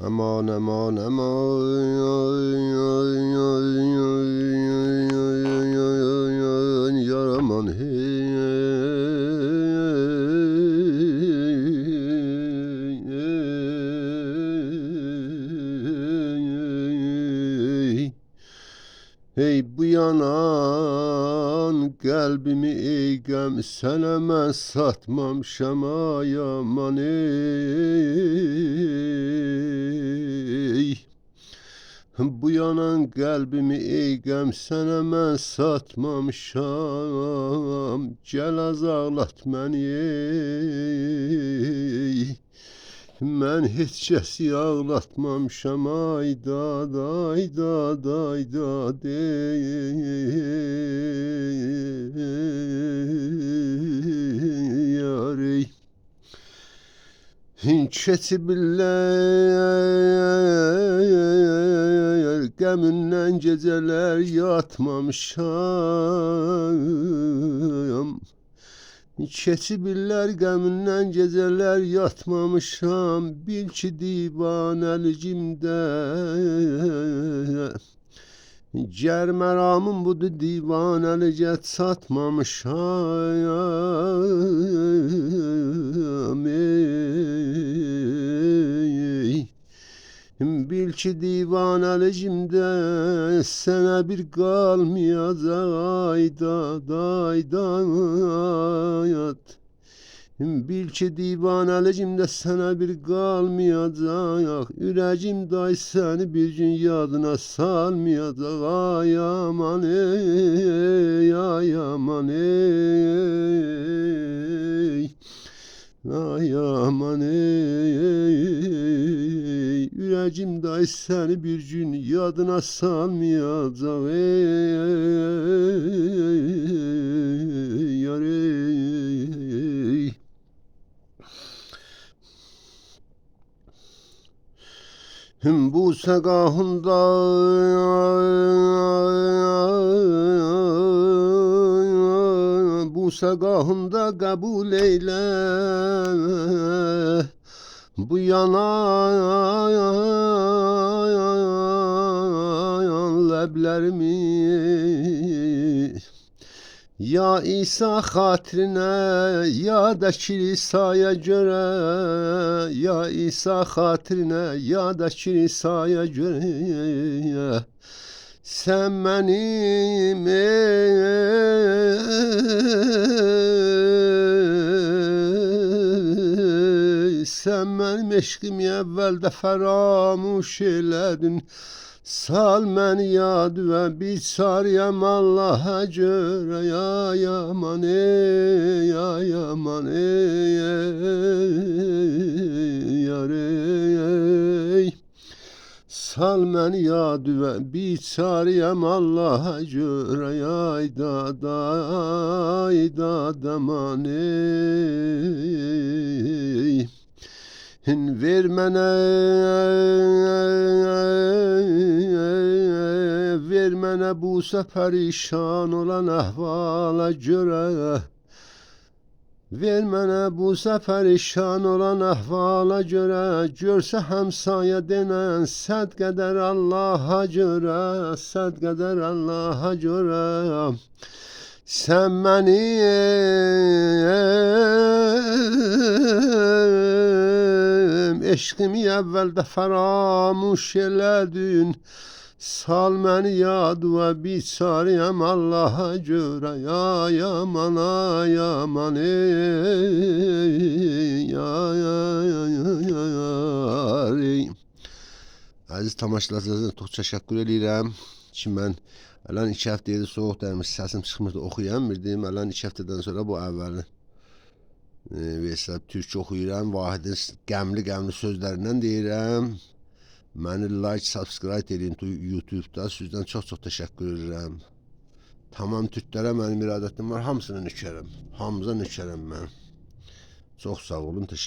Aman aman aman yar aman hey. Hey bu yanan kalbimi ey gam sana mən satmamışam ay aman ey. Bu yanan kalbimi ey gam sana mən satmamışam, gel az ağlat məni ey. Mən heç kəsi ağlatmamışam ay da day da day da yar ey. Keçiblər qəmindən gecələr yatmamışam. Keçiblər qəmindən gecələr yatmamışam, bil ki divanəlicimdə. Gər məramım budur divanəlicə çatmamışam ey. Bil ki divanəlicimdə sənə bir qalmayacaq ay da day dayat. Bil ki divanəlicimdə sənə bir qalmayacaq, ürəcim day səni bir gün yadına salmayacaq ay aman ey, ay aman ey. Ay aman ey, ürəcim day səni bir gün yadına salmayacaq ey, yar ey. Bu səqahında qəbul eylə, bu yanan ləblərimi. Ya İsa xatirinə, ya da kilisaya görə, ya İsa xatirinə, ya da kilisaya görə. Sən mənim sən mənim eşqimi əvvəldə fəramuş elədin. Sal məni yad və biçarıyam Allaha görə, ay aman ey, ay aman ey, yar ey. Sal məni yad və biçarıyam Allaha görə, ay da aman ey. Ver mənə bu pərişan olan əhvala görə. Ver mənə bu pərişan olan əhvala görə, görsə həmsayə denən səd qədər Allaha görə, səd qədər Allaha görə. Sən mənim eşqimi əvvəldə fəramuş elədin. Sal məni yad və biçarıyam Allaha görə, ay aman ey, ay. Əziz tamaşaçılarınıza çox təşəkkür edirəm ki, mən ələn 2 həftəydi soğuq dəymiş, səsim çıxmırdı, oxuyamırdım. Ələn 2 həftədən sonra bu əvvəli türk oxuyuram, Vahidin qəmli sözlərindən deyirəm. Məni like, subscribe edin YouTube'da. Sizdən çox təşəkkür edirəm. Tamam türklərə mənim iradətim var, hamısını nükərəm. Hamıza nükərəm mən. Çox sağ olun, təşəkkür.